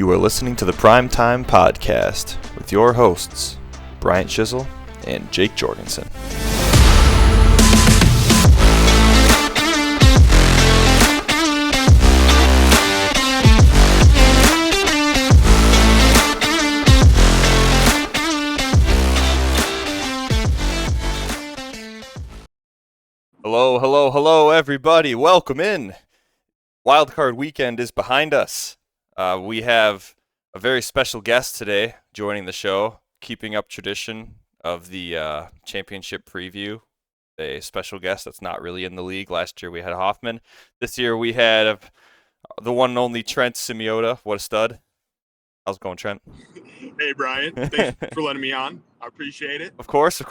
You are listening to the Primetime Podcast with your hosts, Bryant Chisel and Jake Jorgensen. Hello, everybody. Welcome in. Wildcard weekend is behind us. We have a very special guest today joining the show, keeping up tradition of the championship preview. A special guest that's not really in the league. Last year we had Hoffman. This year we had the one and only Trent Simiota. What a stud. How's it going, Trent? Hey, Brian. Thanks for letting me on. I appreciate it. Of course.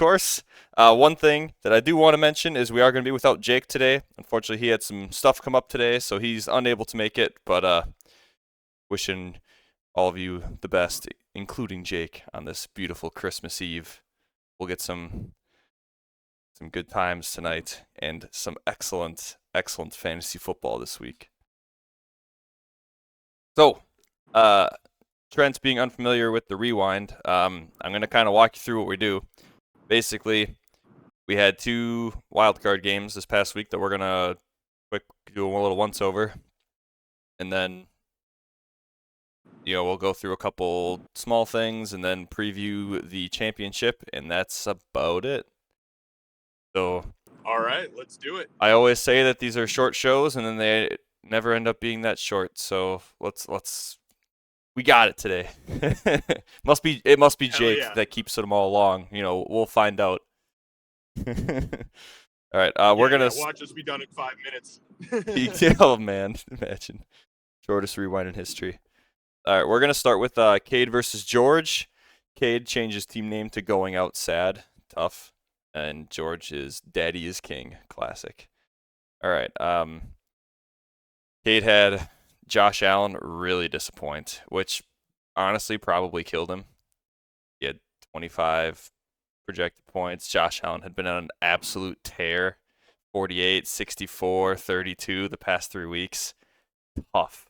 One thing that I do want to mention is we are going to be without Jake today. Unfortunately, he had some stuff come up today, so he's unable to make it. But wishing all of you the best, including Jake, on this beautiful Christmas Eve. We'll get some good times tonight and some excellent fantasy football this week. So, Trent's being unfamiliar with the rewind. I'm going to kind of walk you through what we do. Basically, we had 2 wildcard games this past week that we're going to do a little once-over. And then, we'll go through a couple small things and then preview the championship, and that's about it. So, all right, let's do it. I always say that these are short shows, and then they never end up being that short. So let's. We got it today. It must be Jake that keeps them all along. We'll find out. All right, we're gonna watch us be done in 5 minutes. Oh man, imagine shortest rewind in history. All right, we're gonna start with Cade versus George. Cade changes team name to Going Out Sad, tough, and George is Daddy is King, classic. All right, Cade had Josh Allen really disappoint, which honestly probably killed him. He had 25 projected points. Josh Allen had been on an absolute tear. 48, 64, 32 the past 3 weeks. Tough,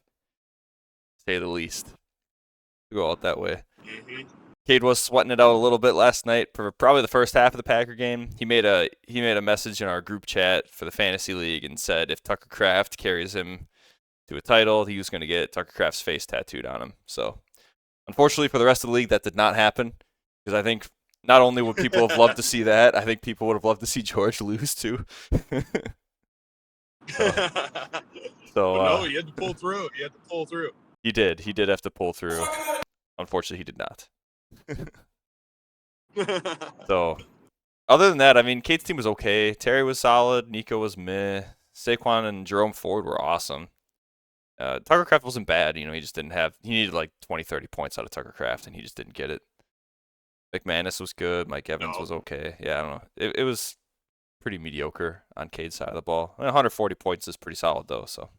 to say the least, to go out that way. Mm-hmm. Cade was sweating it out a little bit last night for probably the first half of the Packer game. He made a message in our group chat for the fantasy league and said if Tucker Kraft carries him to a title, he was going to get Tucker Kraft's face tattooed on him. So, unfortunately for the rest of the league, that did not happen. Because I think not only would people have loved to see that, I think people would have loved to see George lose too. No, you had to pull through. He did have to pull through. Unfortunately, he did not. So, other than that, I mean, Cade's team was okay. Terry was solid. Nico was meh. Saquon and Jerome Ford were awesome. Tucker Kraft wasn't bad. He just didn't have. He needed like 20, 30 points out of Tucker Kraft, and he just didn't get it. McManus was good. Mike Evans was okay. Yeah, I don't know. It was pretty mediocre on Cade's side of the ball. 140 points is pretty solid, though. So,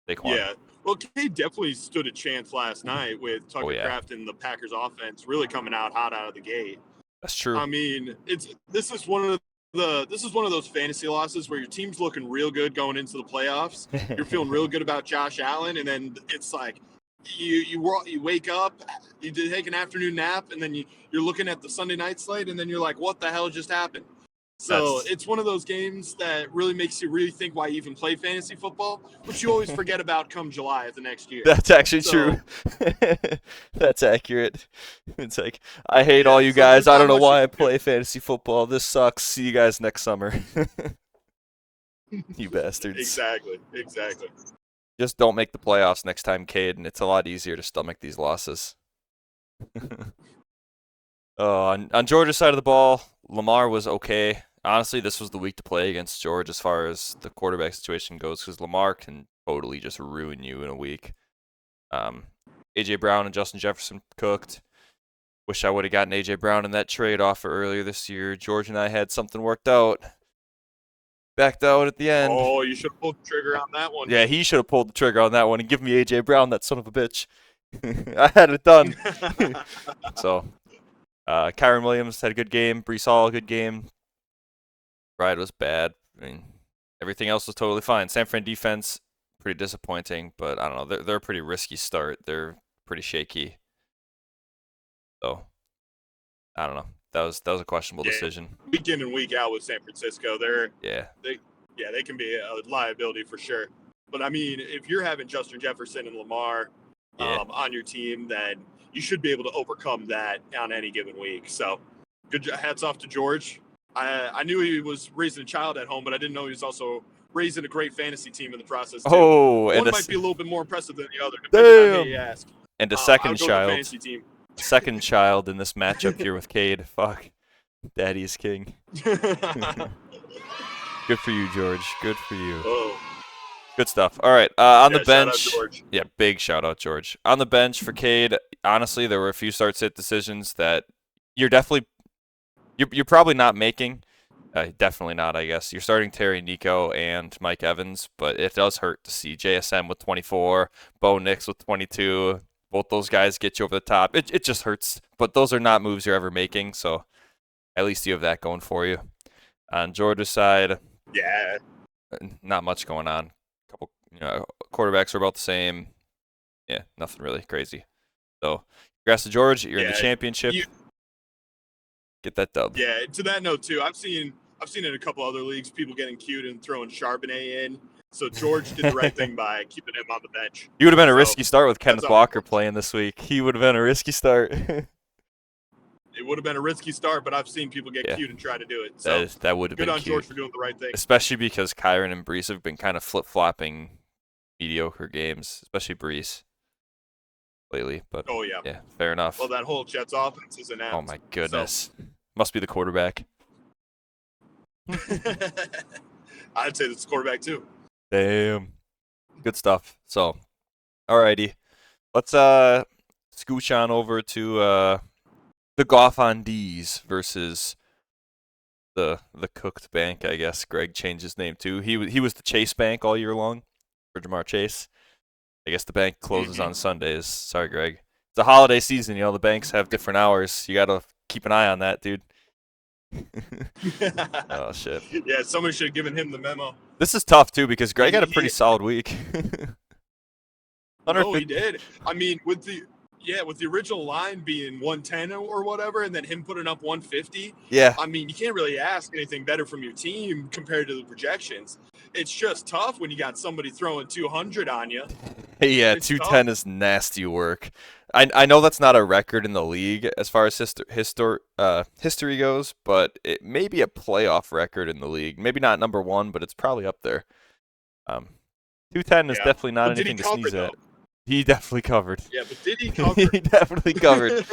Saquon. Yeah. Well, Cade definitely stood a chance last night with Tucker Kraft and the Packers offense really coming out hot out of the gate. That's true. I mean, this is one of those fantasy losses where your team's looking real good going into the playoffs. You're feeling real good about Josh Allen, and then it's like you wake up, you take an afternoon nap, and then you're looking at the Sunday night slate, and then you're like, what the hell just happened? So it's one of those games that really makes you really think why you even play fantasy football, which you always forget about come July of the next year. That's actually true. That's accurate. It's like, I hate all you guys. I don't know why I play fantasy football. This sucks. See you guys next summer. You bastards. Exactly. Just don't make the playoffs next time, Cade, and it's a lot easier to stomach these losses. On Georgia's side of the ball, Lamar was okay. Honestly, this was the week to play against George as far as the quarterback situation goes because Lamar can totally just ruin you in a week. A.J. Brown and Justin Jefferson cooked. Wish I would have gotten A.J. Brown in that trade offer earlier this year. George and I had something worked out. Backed out at the end. Oh, you should have pulled the trigger on that one. Yeah, he should have pulled the trigger on that one and given me A.J. Brown, that son of a bitch. I had it done. So, Kyron Williams had a good game. Breece Hall, a good game. Bride was bad. I mean, everything else was totally fine. San Fran defense pretty disappointing. But I don't know. They're a pretty risky start. They're pretty shaky. So I don't know. That was a questionable Yeah, decision. week in and week out with San Francisco, Yeah. they can be a liability for sure. But I mean, if you're having Justin Jefferson and Lamar Yeah. on your team, then you should be able to overcome that on any given week. So, good hats off to George. I knew he was raising a child at home, but I didn't know he was also raising a great fantasy team in the process too. Oh, and One a might be a little bit more impressive than the other, depending on who you ask. and a I second would go with the child. fantasy team. Second child in this matchup here with Cade. Fuck. Daddy's king. Good for you, George. Good for you. Oh. Good stuff. All right. On the Shout out bench. George. Yeah, big shout out, George. On the bench for Cade, honestly, there were a few start-sit decisions that you're definitely, you're probably not making. Definitely not, I guess. You're starting Terry, Nico, and Mike Evans, but it does hurt to see JSM with 24, Bo Nix with 22. Both those guys get you over the top. It just hurts, but those are not moves you're ever making, so at least you have that going for you. On Georgia's side, Yeah. not much going on. Couple, quarterbacks are about the same. Yeah, nothing really crazy. So, congrats to George. You're in the championship. Get that dub. Yeah. To that note too, I've seen in a couple other leagues people getting cute and throwing Charbonnet in. So George did the right thing by keeping him on the bench. He would have been a risky start with Kenneth Walker awesome. playing this week. He would have been a risky start. It would have been a risky start, but I've seen people get cute and try to do it. So that would have been good on cute. George for doing the right thing. Especially because Kyron and Brees have been kind of flip-flopping mediocre games, especially Brees lately. But yeah, fair enough. Well, that whole Jets offense is announced. Oh my goodness, must be the quarterback. I'd say that's quarterback too. Damn, good stuff. So, alrighty, let's scooch on over to the Goff on D's versus the Cooked Bank. I guess Greg changed his name too. He was the Chase Bank all year long for Jamar Chase. I guess the bank closes on Sundays. Sorry, Greg. It's a holiday season. The banks have different hours. You gotta keep an eye on that, dude. Oh shit. Yeah, somebody should have given him the memo. This is tough too because Greg had a pretty solid week. No, he did. I mean, with the original line being 110 or whatever, and then him putting up 150. Yeah. I mean, you can't really ask anything better from your team compared to the projections. It's just tough when you got somebody throwing 200 on you. Yeah, It's 210 is nasty work. I know that's not a record in the league as far as history goes, but it may be a playoff record in the league. Maybe not number one, but it's probably up there. 210 is definitely not anything to sneeze at. He definitely covered. Yeah, but did he cover? He definitely covered.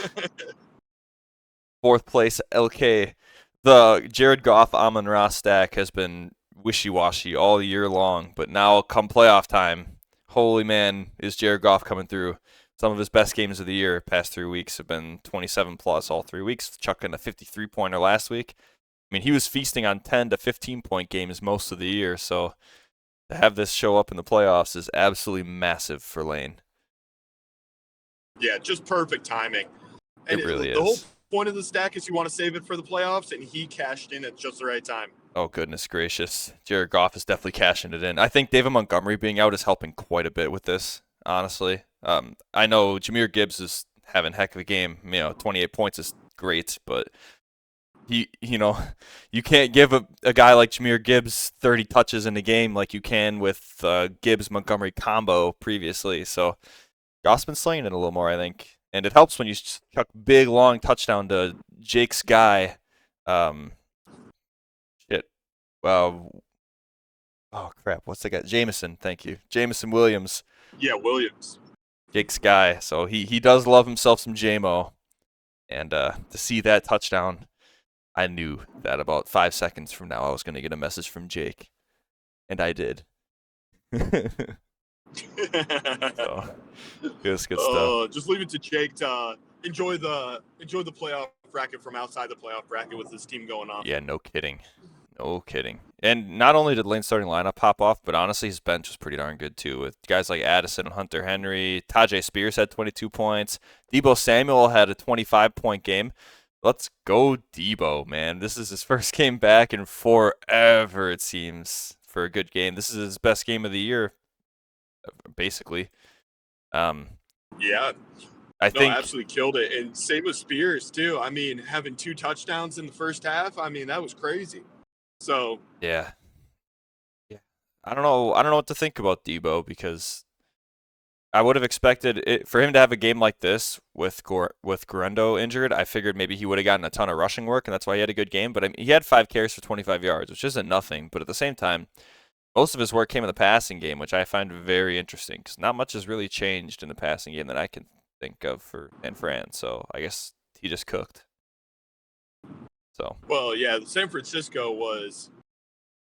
Fourth place, LK. The Jared Goff Amon-Ra stack has been wishy-washy all year long, but now come playoff time, holy man, is Jared Goff coming through. Some of his best games of the year past 3 weeks have been 27 plus all 3 weeks, chucking a 53-pointer last week. I mean, he was feasting on 10 to 15-point games most of the year, so to have this show up in the playoffs is absolutely massive for Lane. Yeah, just perfect timing. And it really is. The whole point of the stack is you want to save it for the playoffs, and he cashed in at just the right time. Oh, goodness gracious. Jared Goff is definitely cashing it in. I think David Montgomery being out is helping quite a bit with this, honestly. I know Jahmyr Gibbs is having a heck of a game. 28 points is great, but you can't give a guy like Jahmyr Gibbs 30 touches in a game like you can with Gibbs-Montgomery combo previously. So Goff's been slinging it a little more, I think. And it helps when you chuck big, long touchdown to Jake's guy. Oh, crap. What's that guy? Jameson, thank you. Jameson Williams. Yeah, Williams. Jake's guy. So he does love himself some JMO. And to see that touchdown, I knew that about 5 seconds from now I was going to get a message from Jake. And I did. So, good stuff. Just leave it to Jake to enjoy the playoff bracket from outside the playoff bracket with this team going on. Yeah, no kidding. No kidding. And not only did Lane's starting lineup pop off, but honestly his bench was pretty darn good too. With guys like Addison, Hunter Henry, Tajay Spears had 22 points. Debo Samuel had a 25-point game. Let's go Debo, man. This is his first game back in forever, it seems, for a good game. This is his best game of the year basically. Um, Yeah, I no, think, absolutely killed it. And same with Spears too. I mean, having 2 touchdowns in the first half, I mean, that was crazy. So, yeah, yeah. I don't know. I don't know what to think about Debo because I would have expected it for him to have a game like this with Guerrero injured. I figured maybe he would have gotten a ton of rushing work, and that's why he had a good game. But I mean, he had 5 carries for 25 yards, which isn't nothing. But at the same time, most of his work came in the passing game, which I find very interesting because not much has really changed in the passing game that I can think of for San Fran. So I guess he just cooked. So well, yeah, San Francisco was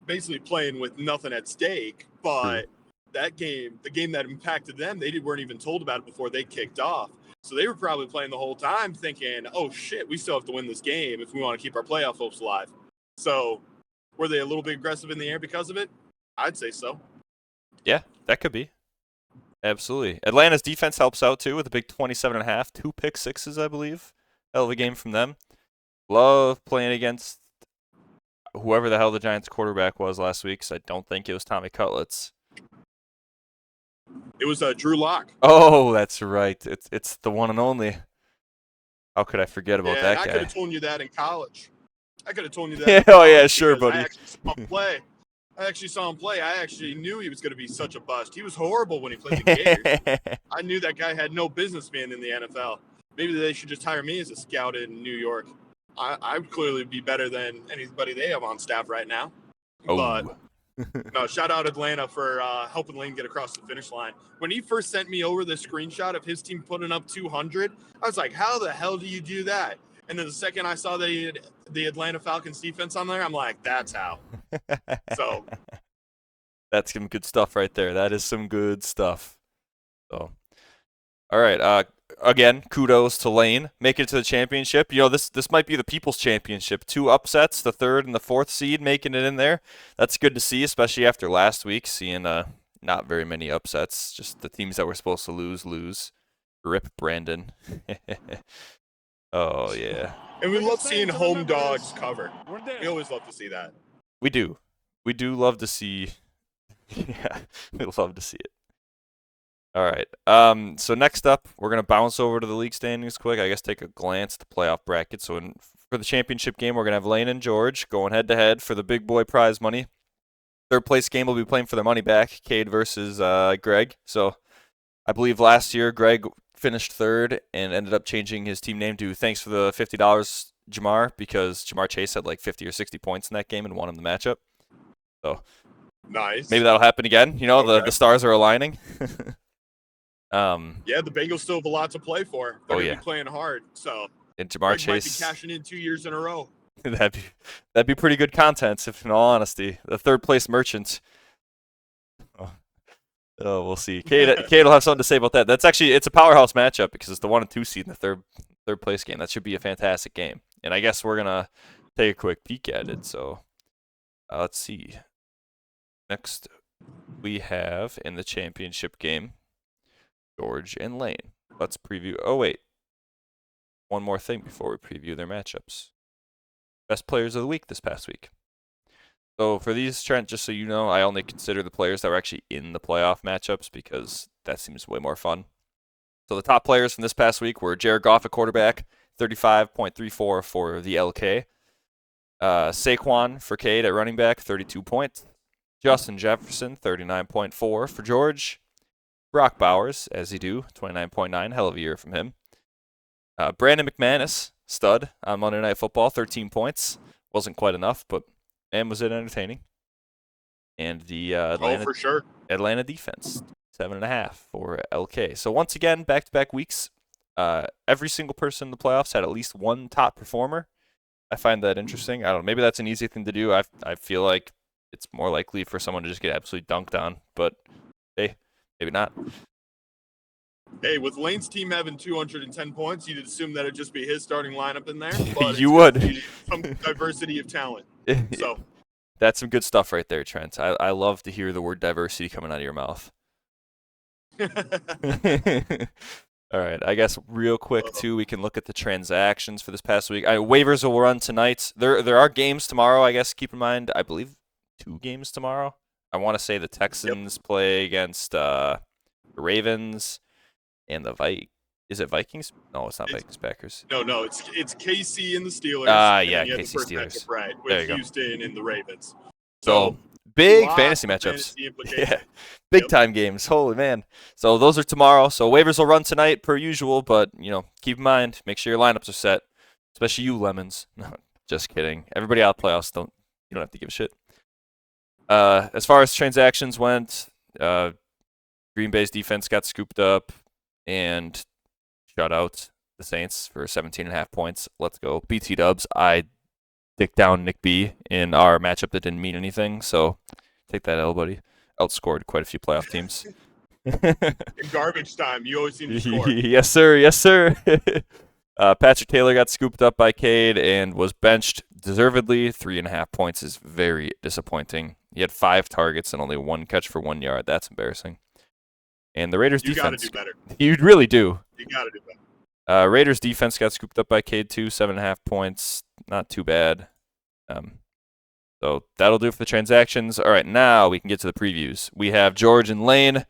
basically playing with nothing at stake, true. but that game, the game that impacted them, weren't even told about it before they kicked off. So they were probably playing the whole time thinking, oh shit, we still have to win this game if we want to keep our playoff hopes alive. So were they a little bit aggressive in the air because of it? I'd say so. Yeah, that could be. Absolutely. Atlanta's defense helps out too with a big 27.5, 2 pick sixes, I believe. Hell of a game from them. Love playing against whoever the hell the Giants quarterback was last week, because I don't think it was Tommy Cutlets. It was Drew Lock. Oh, that's right. It's the one and only. How could I forget about Yeah, and that I could guy? have told you that in college. I could have told you that in Oh yeah, college sure, because I buddy. actually saw him play. I actually knew he was going to be such a bust. He was horrible when he played the Gators. I knew that guy had no business being in the NFL. Maybe they should just hire me as a scout in New York. I would clearly be better than anybody they have on staff right now. But Oh. no, shout out Atlanta for helping Lane get across the finish line. When he first sent me over the screenshot of his team putting up 200, I was like, how the hell do you do that? And then the second I saw the Atlanta Falcons defense on there, I'm like, that's how. So That's some good stuff right there. That is some good stuff. So, all right. Again, kudos to Lane making it to the championship. You know, this might be the People's Championship. 2 upsets, the 3rd and the 4th seed making it in there. That's good to see, especially after last week, seeing not very many upsets. Just the teams that were supposed to lose. Rip Brandon. Oh yeah, and we love seeing home dogs cover. We always love to see that. we do. We do love to see. Yeah, we love to see it. All right. So next up, we're gonna bounce over to the league standings quick. I guess take a glance at the playoff bracket. So for the championship game, we're gonna have Lane and George going head to head for the big boy prize money. 3rd place game will be playing for their money back. Cade versus Greg. So I believe last year Greg finished 3rd and ended up changing his team name to Thanks for the $50, Jamar, because Jamar Chase had like 50 or 60 points in that game and won him the matchup. So nice. maybe that'll happen again. You know, okay. the stars are aligning. Yeah, the Bengals still have a lot to play for. They're going to be playing hard. So and Jamar Chase might be cashing in 2 years in a row. that'd be pretty good content, if in all honesty. The 3rd place merchant. Oh, we'll see. Cade will have something to say about that. It's a powerhouse matchup because it's the 1 and 2 seed in the third place game. That should be a fantastic game. And I guess we're gonna take a quick peek at it. So let's see. Next, we have in the championship game, George and Lane. Let's preview. Oh wait, one more thing before we preview their matchups. Best players of the week this past week. So for these, Trent, just so you know, I only consider the players that were actually in the playoff matchups because that seems way more fun. So the top players from this past week were Jared Goff at quarterback, 35.34 for the LK. Saquon for Cade at running back, 32 points. Justin Jefferson, 39.4 for George. Brock Bowers, as he do, 29.9, hell of a year from him. Brandon McManus, stud on Monday Night Football, 13 points. Wasn't quite enough, but man, was it entertaining. And the for sure. Atlanta defense, 7.5 for LK. So once again, back-to-back weeks, every single person in the playoffs had at least one top performer. I find that interesting. I don't know, maybe that's an easy thing to do. I feel like it's more likely for someone to just get absolutely dunked on, but hey, maybe not. Hey, with Lane's team having 210 points, you'd assume that it'd just be his starting lineup in there. But You would. Some diversity of talent. So that's some good stuff right there, Trent. I love to hear the word diversity coming out of your mouth. All right, I guess real quick too, we can look at the transactions for this past week. Waivers will run tonight. There are games tomorrow. I guess keep in mind. I believe 2 games tomorrow. I want to say the Texans play against the Ravens and the Is it Vikings? No, it's not Vikings. Packers. No, it's KC and the Steelers, Ah, and yeah, then you have the KC first Steelers. matchup right There with you go. Houston and the Ravens. So So big lots fantasy of matchups. fantasy implications. Yeah, big time games. Holy man! So those are tomorrow. So waivers will run tonight per usual, but keep in mind, make sure your lineups are set, especially you lemons. No, just kidding. Everybody out of playoffs you don't have to give a shit. As far as transactions went, Green Bay's defense got scooped up and shut out the Saints for 17.5 points. Let's go. BT Dubs. I dick down Nick B in our matchup that didn't mean anything, so take that L, buddy. Outscored quite a few playoff teams. In garbage time, you always seem to score. Yes, sir. Yes, sir. Patrick Taylor got scooped up by Cade and was benched deservedly. 3.5 points is very disappointing. He had 5 targets and only 1 catch for 1 yard. That's embarrassing. And the Raiders' defense. You got to do better. You really do. You got to do better. Raiders' defense got scooped up by Cade too. 7.5 points. Not too bad. So that'll do it for the transactions. All right, now we can get to the previews. We have George and Lane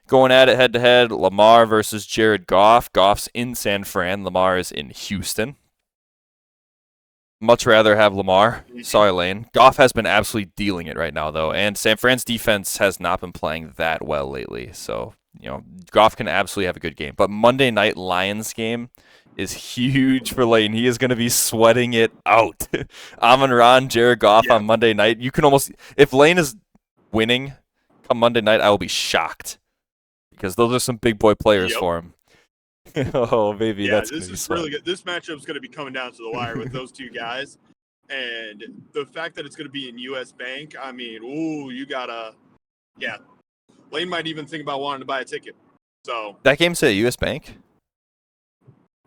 going at it head-to-head. Lamar versus Jared Goff. Goff's in San Fran. Lamar is in Houston. Much rather have Lamar. Sorry, Lane. Goff has been absolutely dealing it right now, though, and San Fran's defense has not been playing that well lately. So, Goff can absolutely have a good game. But Monday night Lions game is huge for Lane. He is going to be sweating it out. Amon-Ra, Jared Goff on Monday night. You can almost, if Lane is winning come Monday night, I will be shocked because those are some big boy players for him. Oh, baby, that's this is really good. This matchup is going to be coming down to the wire with those two guys, and the fact that it's going to be in U.S. Bank. I mean, you gotta, Lane might even think about wanting to buy a ticket. So that game's at U.S. Bank.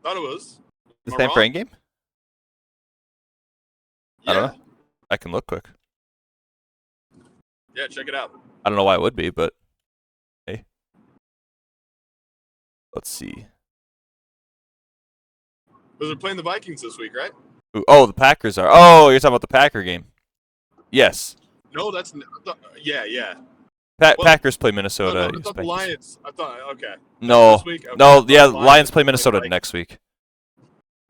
Thought it was the San Fran game. Yeah. I don't know. I can look quick. Yeah, check it out. I don't know why it would be, but hey, let's see. Because they're playing the Vikings this week, right? Oh, the Packers are. Oh, you're talking about the Packer game. Yes. No, that's yeah. Packers play Minnesota. I thought the Lions. Okay. No, this week? Okay. No, Lions play Minnesota next week.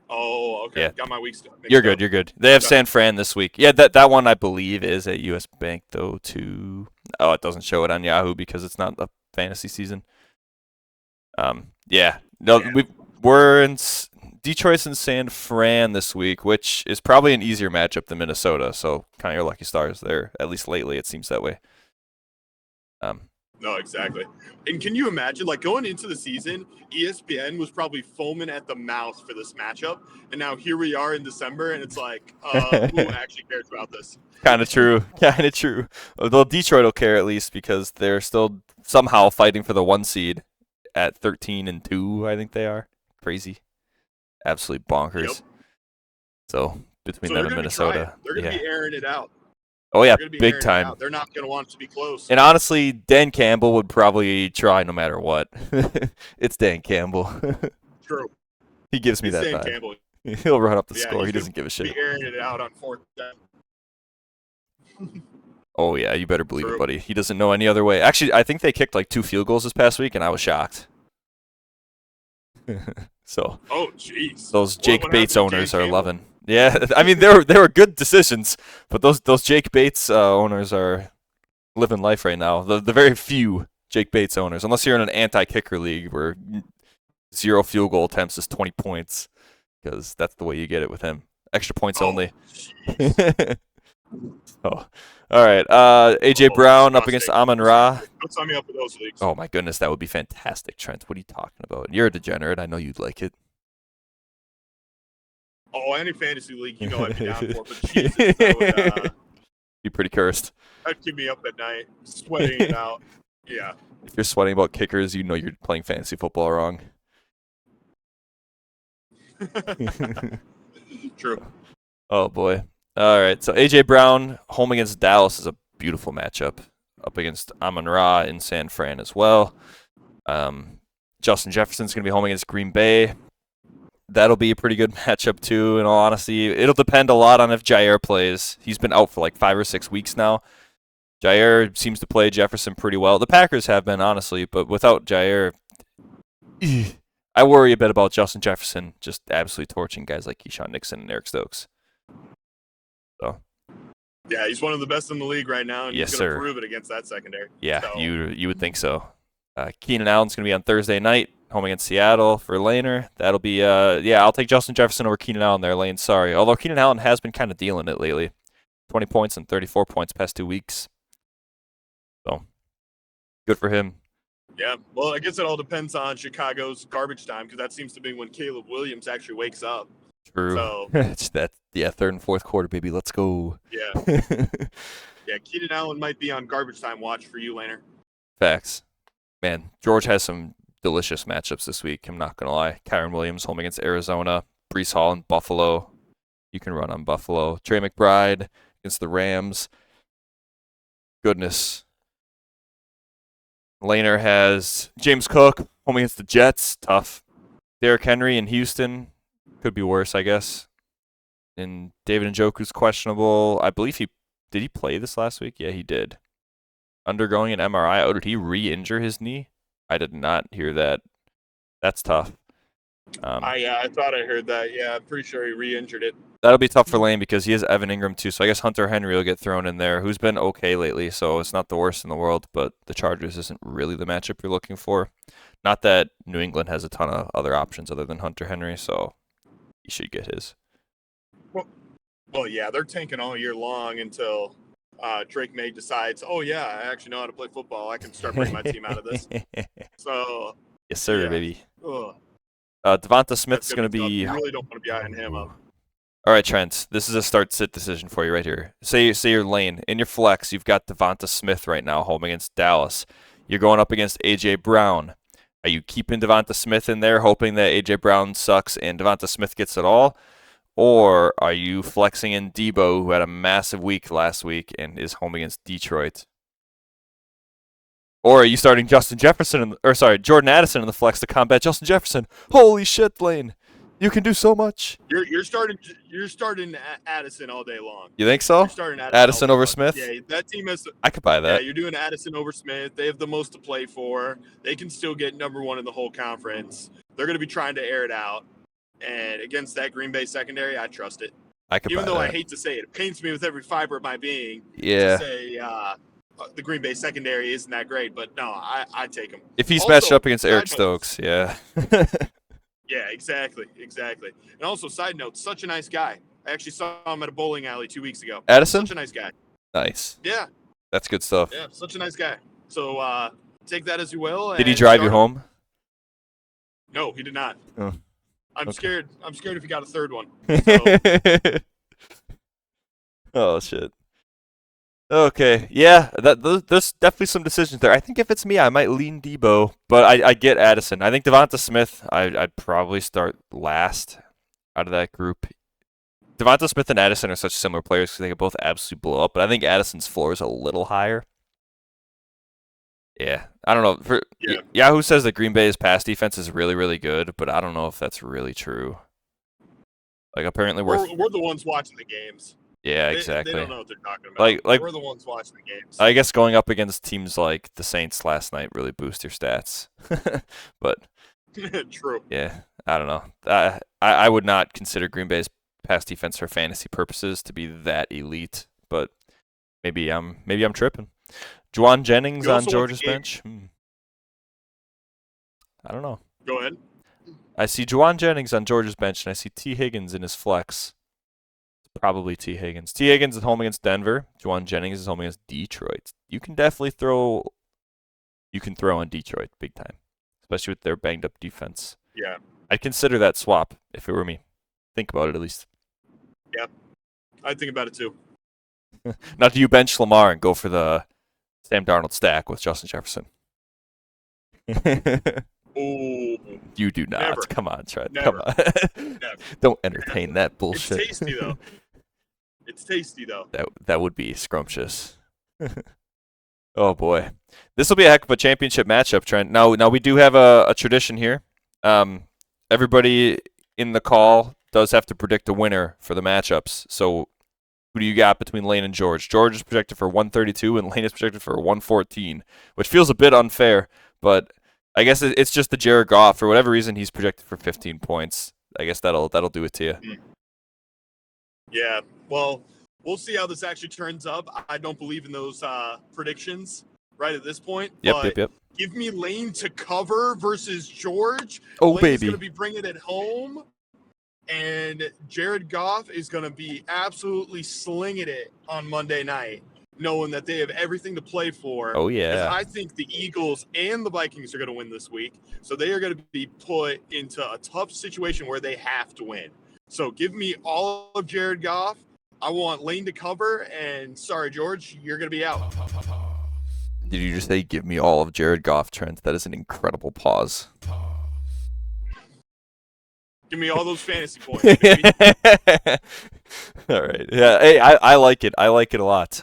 Oh, okay. Yeah. Got my weeks. You're good. You're good. They have San Fran this week. Yeah, that one I believe is at U.S. Bank though too. Oh, it doesn't show it on Yahoo because it's not the fantasy season. We're in Detroit's in San Fran this week, which is probably an easier matchup than Minnesota. So kind of your lucky stars there. At least lately, it seems that way. No, exactly. And can you imagine, going into the season, ESPN was probably foaming at the mouth for this matchup, and now here we are in December, and it's like, who actually cares about this? Kind of true. Kind of true. Well, Detroit will care at least because they're still somehow fighting for the 1 seed at 13-2. I think they are. Crazy. Absolutely bonkers. Yep. So between them and Minnesota, they're going to be airing it out. Oh yeah, big time. They're not going to want it to be close. And honestly, Dan Campbell would probably try no matter what. It's Dan Campbell. True. He gives me that Dan vibe. Campbell. He'll run up the score. He doesn't give a shit. Be airing it out on 4th down. Oh yeah, you better believe it, buddy. He doesn't know any other way. Actually, I think they kicked 2 field goals this past week, and I was shocked. So. Oh jeez. Those Jake Bates owners are loving. Yeah, I mean they were good decisions, but those Jake Bates owners are living life right now. The very few Jake Bates owners, unless you're in an anti-kicker league where 0 field goal attempts is 20 points, because that's the way you get it with him. Extra points only. All right. AJ Brown up against Amon-Ra. Don't sign me up for those leagues. Oh my goodness, that would be fantastic, Trent. What are you talking about? You're a degenerate. I know you'd like it. Oh, any fantasy league, I'd be down for. But Jesus, that would be pretty cursed. That'd keep me up at night, sweating it out. Yeah. If you're sweating about kickers, you know you're playing fantasy football wrong. True. Oh boy. All right. So AJ Brown home against Dallas is a beautiful matchup. Up against Amon-Ra in San Fran as well. Justin Jefferson's going to be home against Green Bay. That'll be a pretty good matchup too, in all honesty. It'll depend a lot on if Jair plays. He's been out for 5 or 6 weeks now. Jair seems to play Jefferson pretty well. The Packers have been, honestly, but without Jair, I worry a bit about Justin Jefferson just absolutely torching guys like Keyshawn Nixon and Eric Stokes. So. Yeah, he's one of the best in the league right now, and Yes, he's going to sir. prove it against that secondary. Yeah, So, you would think so. Keenan Allen's going to be on Thursday night, home against Seattle for Laner. That'll be, I'll take Justin Jefferson over Keenan Allen there, Lane. Sorry. Although Keenan Allen has been kind of dealing it lately. 20 points and 34 points past 2 weeks. So, good for him. Yeah, well, I guess it all depends on Chicago's garbage time, because that seems to be when Caleb Williams actually wakes up. True. So, it's that, third and fourth quarter, baby. Let's go. Yeah. Yeah, Keenan Allen might be on garbage time watch for you, Laner. Facts. Man, George has some delicious matchups this week. I'm not going to lie. Kyron Williams home against Arizona. Brees Hall in Buffalo. You can run on Buffalo. Trey McBride against the Rams. Goodness. Laner has James Cook home against the Jets. Tough. Derrick Henry in Houston. Could be worse, I guess. And David Njoku's questionable. I believe did he play this last week? Yeah, he did. Undergoing an MRI. Oh, did he re-injure his knee? I did not hear that. That's tough. I thought I heard that. Yeah, I'm pretty sure he re-injured it. That'll be tough for Lane because he has Evan Ingram too. So I guess Hunter Henry will get thrown in there, who's been okay lately. So it's not the worst in the world, but the Chargers isn't really the matchup you're looking for. Not that New England has a ton of other options other than Hunter Henry, so he should get his. Well, yeah, they're tanking all year long until Drake May decides, oh, yeah, I actually know how to play football. I can start bringing my team out of this. So, yes, sir, yeah. baby. Ugh. Devonta Smith's going to be... You really don't want to be eyeing him up. All right, Trent. This is a start-sit decision for you right here. Say you're Lane. In your flex, you've got Devonta Smith right now home against Dallas. You're going up against A.J. Brown. Are you keeping Devonta Smith in there, hoping that A.J. Brown sucks and Devonta Smith gets it all? Or are you flexing in Debo, who had a massive week last week and is home against Detroit? Or are you starting Jordan Addison in the flex to combat Justin Jefferson? Holy shit, Lane. You can do so much. You're starting Addison all day long. You think so? You're starting Addison over Smith? Yeah, that team has. I could buy that. Yeah, you're doing Addison over Smith. They have the most to play for. They can still get number one in the whole conference. They're going to be trying to air it out. And against that Green Bay secondary, I trust it. I could Even buy though that. I hate to say it, it pains me with every fiber of my being Yeah. to say the Green Bay secondary isn't that great. But no, I take him. If he's Also, matched up against Eric side note- Stokes, yeah. Yeah, exactly. And also, side note, such a nice guy. I actually saw him at a bowling alley 2 weeks ago. Addison? Such a nice guy. Nice. Yeah, That's good stuff. yeah, such a nice guy. So take that as you will. Did he and drive you start him. home? No, he did not. Oh, I'm okay. scared. I'm scared if he got a third one. So, Oh, shit. Okay, yeah, there's definitely some decisions there. I think if it's me, I might lean Debo, but I get Addison. I think Devonta Smith, I'd probably start last out of that group. Devonta Smith and Addison are such similar players because they can both absolutely blow up, but I think Addison's floor is a little higher. Yeah, I don't know. Yahoo says that Green Bay's pass defense is really, really good, but I don't know if that's really true. Like, apparently we're the ones watching the games. Yeah, They exactly. don't know what they're talking about. Like we're the ones watching the games. I guess going up against teams like the Saints last night really boost your stats. But True. yeah, I don't know. I would not consider Green Bay's pass defense for fantasy purposes to be that elite, but maybe I'm tripping. Juwan Jennings You on also want Georgia's the game- bench. I don't know. Go ahead. I see Juwan Jennings on Georgia's bench, and I see T. Higgins in his flex. Probably T. Higgins. T. Higgins is home against Denver. Juwan Jennings is home against Detroit. You can definitely throw on Detroit big time, especially with their banged up defense. Yeah. I'd consider that swap if it were me. Think about it at least. Yeah. I'd think about it too. Now, do you bench Lamar and go for the Sam Darnold stack with Justin Jefferson? Oh, You do not. Never. Come on, Trent. Never. Come on. Never. Don't entertain that bullshit. It's tasty though. It's tasty though. That would be scrumptious. Oh boy, this will be a heck of a championship matchup, Trent. Now we do have a tradition here. Everybody in the call does have to predict a winner for the matchups. So Who do you got between Lane and George? George is projected for 132 and Lane is projected for 114, which feels a bit unfair, but I guess it's just the Jared Goff. For whatever reason, he's projected for 15 points. I guess that'll do it to you. Yeah, well, we'll see how this actually turns up. I don't believe in those predictions right at this point, but Yep. give me Lane to cover versus George. Oh, Lane's going baby. to be bringing it home, and Jared Goff is going to be absolutely slinging it on Monday night, knowing that they have everything to play for. Oh, Because yeah. I think the Eagles and the Vikings are going to win this week, so they are going to be put into a tough situation where they have to win. So give me all of Jared Goff. I want Lane to cover, and sorry, George, you're going to be out. Did you just say give me all of Jared Goff, Trent? That is an incredible pause. Give me all those fantasy points, baby. All right. Yeah. Hey, I like it. I like it a lot.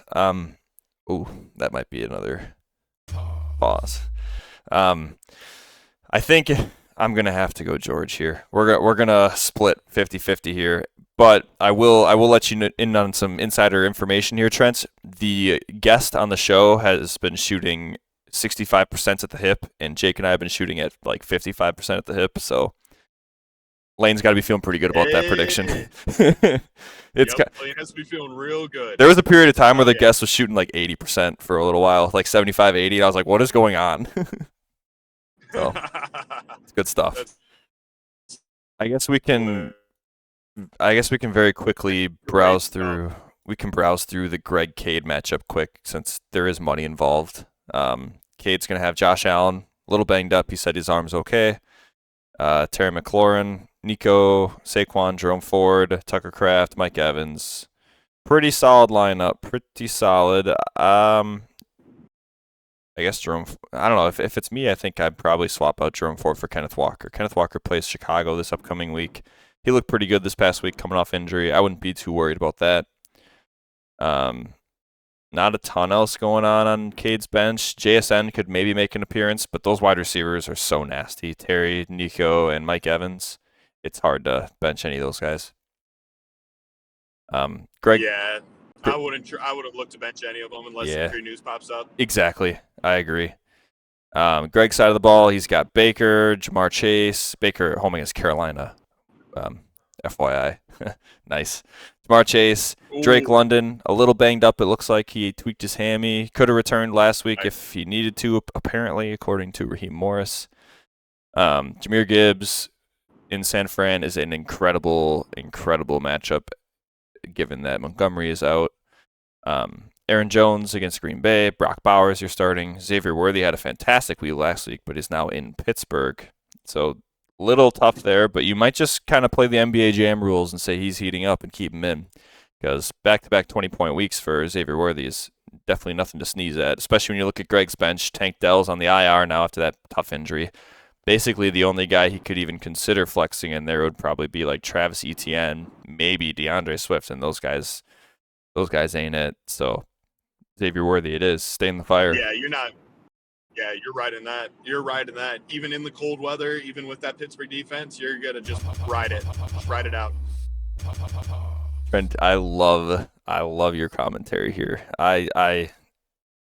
Ooh, that might be another pause. I think I'm gonna have to go George here. We're gonna split 50-50 here, but I will let you in on some insider information here, Trent. The guest on the show has been shooting 65% at the hip, and Jake and I have been shooting at like 55% at the hip. So Lane's got to be feeling pretty good about that prediction. Lane has to be feeling real good. There was a period of time where the guest was shooting like 80% for a little while, like 75, 80. I was like, what is going on? So it's good stuff. I guess we can very quickly browse through. We can browse through the Greg Cade matchup quick since there is money involved. Cade's gonna have Josh Allen, a little banged up. He said his arm's okay. Terry McLaurin, Nico, Saquon, Jerome Ford, Tucker Kraft, Mike Evans. Pretty solid lineup. Pretty solid. I guess Jerome. I don't know if it's me. I think I'd probably swap out Jerome Ford for Kenneth Walker. Kenneth Walker plays Chicago this upcoming week. He looked pretty good this past week, coming off injury. I wouldn't be too worried about that. Not a ton else going on Cade's bench. JSN could maybe make an appearance, but those wide receivers are so nasty. Terry, Nico, and Mike Evans. It's hard to bench any of those guys. Greg. Yeah. I wouldn't look to bench any of them unless some news pops up. Exactly. I agree. Greg's side of the ball, he's got Baker, Jamar Chase. Baker home against Carolina. FYI. Nice. Jamar Chase, Drake London, a little banged up. It looks like he tweaked his hammy. Could have returned last week if he needed to, apparently, according to Raheem Morris. Jahmyr Gibbs in San Fran is an incredible matchup, given that Montgomery is out. Aaron Jones against Green Bay. Brock Bowers, you're starting. Xavier Worthy had a fantastic week last week, but is now in Pittsburgh. So little tough there, but you might just kind of play the NBA Jam rules and say he's heating up and keep him in. Because back-to-back 20-point weeks for Xavier Worthy is definitely nothing to sneeze at, especially when you look at Greg's bench. Tank Dell's on the IR now after that tough injury. Basically, the only guy he could even consider flexing in there would probably be like Travis Etienne, maybe DeAndre Swift, and those guys ain't it. So Xavier Worthy it is. Stay in the fire. Yeah, you're right in that. You're right in that. Even in the cold weather, even with that Pittsburgh defense, you're gonna just ride it. Just ride it out. Brent, I love your commentary here. I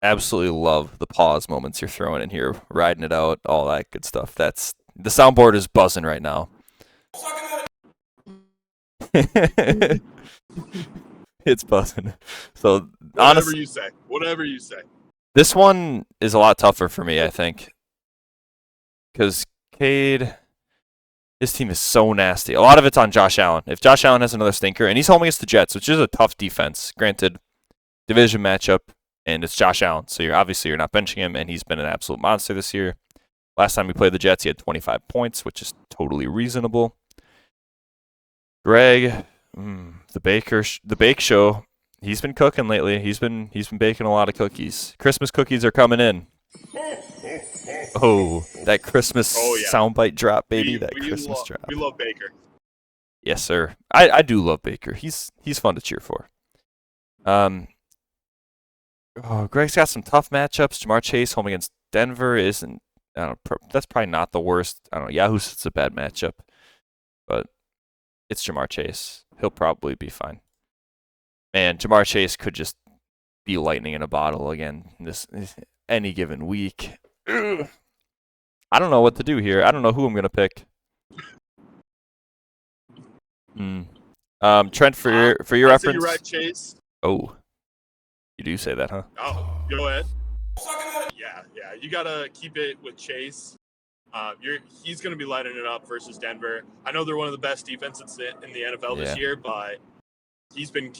absolutely love the pause moments you're throwing in here, riding it out, all that good stuff. That's the soundboard is buzzing right now. It's buzzing. So whatever you say. This one is a lot tougher for me, I think, because Cade, his team is so nasty. A lot of it's on Josh Allen. If Josh Allen has another stinker, and he's home against the Jets, which is a tough defense, granted, division matchup, and it's Josh Allen, so you're not benching him, and he's been an absolute monster this year. Last time we played the Jets, he had 25 points, which is totally reasonable. Greg, the Bake Show, he's been cooking lately. He's been baking a lot of cookies. Christmas cookies are coming in. Oh, that Christmas soundbite drop, baby! Christmas drop. We love Baker. Yes, sir. I do love Baker. He's fun to cheer for. Greg's got some tough matchups. Jamar Chase home against Denver isn't. I don't know. That's probably not the worst. I don't know. Yahoo it's a bad matchup, but it's Jamar Chase. He'll probably be fine. man, Jamar Chase could just be lightning in a bottle again this any given week. Ugh. I don't know what to do here. I don't know who I'm gonna pick. Trent, for your I'd say you reference. ride Chase. Oh, you do say that, huh? Oh, go ahead. Yeah. You gotta keep it with Chase. He's going to be lighting it up versus Denver. I know they're one of the best defenses in the NFL this year, but he's been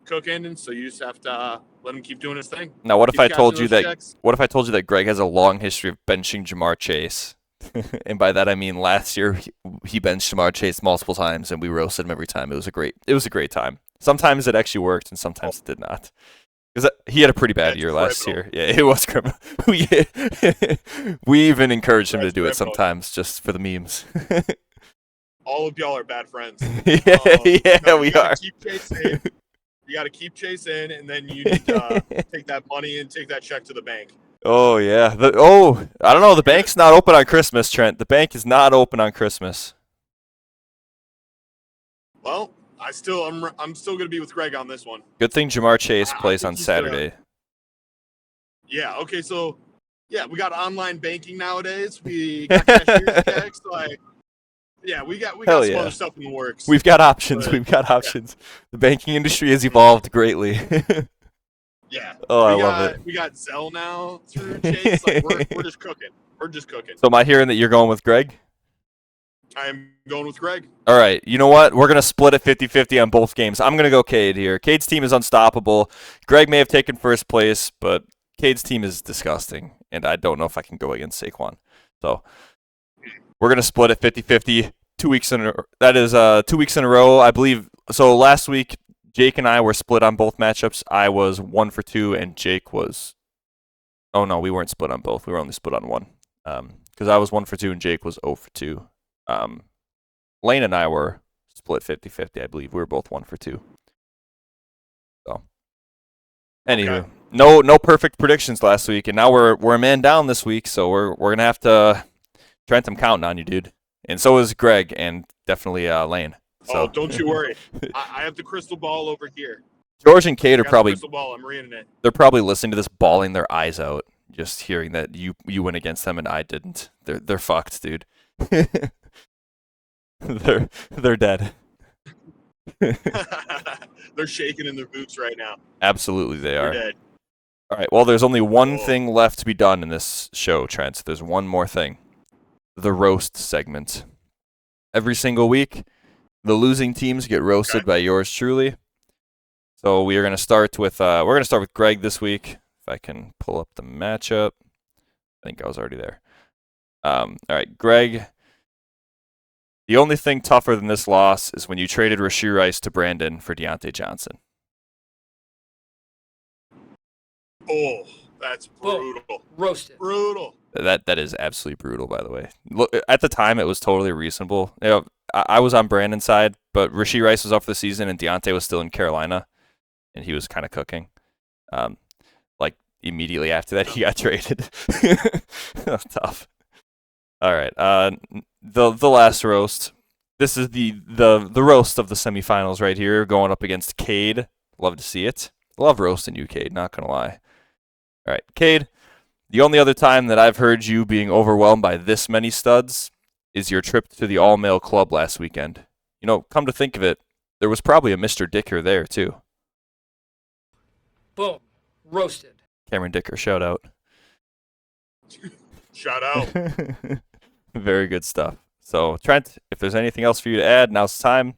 cooking, and so you just have to let him keep doing his thing. Now, what if I told you that? Checks. What if I told you that Greg has a long history of benching Jamar Chase? And by that I mean last year he benched Jamar Chase multiple times, and we roasted him every time. It was a great time. Sometimes it actually worked, and sometimes it did not. Because he had a pretty bad year last year. Yeah, it was criminal. We even encouraged him to do it sometimes just for the memes. All of y'all are bad friends. We are. You got to keep Chase in, and then you need to take that money and take that check to the bank. Oh, yeah. I don't know. The bank's not open on Christmas, Trent. The bank is not open on Christmas. Well, I'm still going to be with Greg on this one. Good thing Jamar Chase plays on Saturday. Yeah. Okay. So, yeah, we got online banking nowadays. We got cashier's checks. We got some other stuff in the works. We've got options. The banking industry has evolved greatly. Yeah. Oh, I love it. We got Zelle now through Chase. We're just cooking. So am I hearing that you're going with Greg? I am going with Greg. All right. You know what? We're going to split it 50-50 on both games. I'm going to go Cade here. Cade's team is unstoppable. Greg may have taken first place, but Cade's team is disgusting, and I don't know if I can go against Saquon. So we're going to split it 50-50. 2 weeks in a row. That is 2 weeks in a row, I believe. So last week, Jake and I were split on both matchups. I was 1 for 2, and Jake was... Oh, no, we weren't split on both. We were only split on one. Because I was 1 for 2, and Jake was 0 for 2. Lane and I were split 50-50, I believe. We were both 1 for 2. So, anywho, no perfect predictions last week, and now we're a man down this week, so we're gonna have to... Trent, I'm counting on you, dude. And so is Greg, and definitely Lane. So. Oh, don't you worry. I have the crystal ball over here. George and Kate are probably... crystal ball. I'm reading it. They're probably listening to this, bawling their eyes out, just hearing that you went against them and I didn't. They're fucked, dude. They're dead. They're shaking in their boots right now. Absolutely, they are. They're dead. All right. Well, there's only one thing left to be done in this show, Trent. There's one more thing. The roast segment. Every single week, the losing teams get roasted by yours truly. So we are going to start with Greg this week. If I can pull up the matchup. I think I was already there. All right, Greg. The only thing tougher than this loss is when you traded Rashee Rice to Brandon for Deontay Johnson. Oh, that's brutal. Roasted. Brutal. That is absolutely brutal, by the way. Look, at the time, it was totally reasonable. You know, I was on Brandon's side, but Rashee Rice was off the season, and Deontay was still in Carolina, and he was kind of cooking. Like, immediately after that, he got traded. Tough. All right. The last roast. This is the roast of the semifinals right here, going up against Cade. Love to see it. Love roasting you, Cade, not going to lie. All right, Cade, the only other time that I've heard you being overwhelmed by this many studs is your trip to the all-male club last weekend. You know, come to think of it, there was probably a Mr. Dicker there, too. Boom. Roasted. Cameron Dicker, shout out. Shout out. Very good stuff. So, Trent, if there's anything else for you to add, now's the time.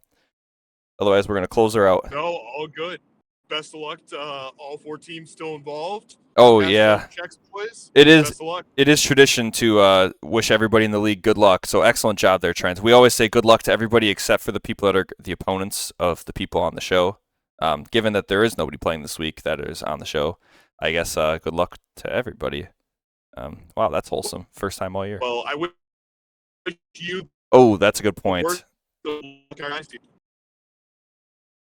Otherwise, we're going to close her out. No, all good. Best of luck to all 4 teams still involved. Oh, yeah. Checks, boys. It is. Best of luck. It is tradition to wish everybody in the league good luck. So excellent job there, Trent. We always say good luck to everybody except for the people that are the opponents of the people on the show. Given that there is nobody playing this week that is on the show, I guess good luck to everybody. Wow, that's wholesome. First time all year. Well, I wish you... Oh, that's a good point.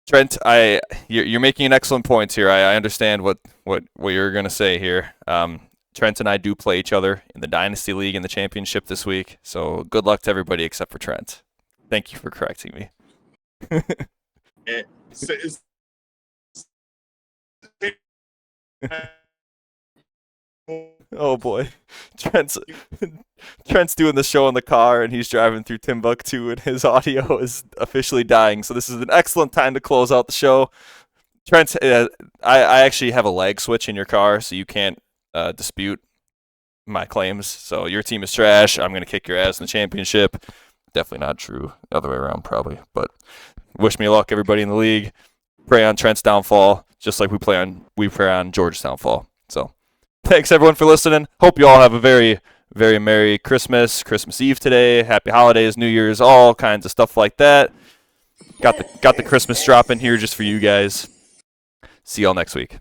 Trent, you're making an excellent point here. I understand what you're going to say here. Trent and I do play each other in the Dynasty League in the championship this week, so good luck to everybody except for Trent. Thank you for correcting me. Oh boy, Trent's Trent's doing the show in the car, and he's driving through Timbuktu, and his audio is officially dying. So this is an excellent time to close out the show. Trent, I actually have a lag switch in your car, so you can't dispute my claims. So your team is trash. I'm gonna kick your ass in the championship. Definitely not true. The other way around, probably. But wish me luck, everybody in the league. Pray on Trent's downfall, just like we pray on George's downfall. So thanks everyone for listening. Hope you all have a very, very Merry Christmas, Christmas Eve today, Happy Holidays, New Year's, all kinds of stuff like that. Got the Christmas drop in here just for you guys. See y'all next week.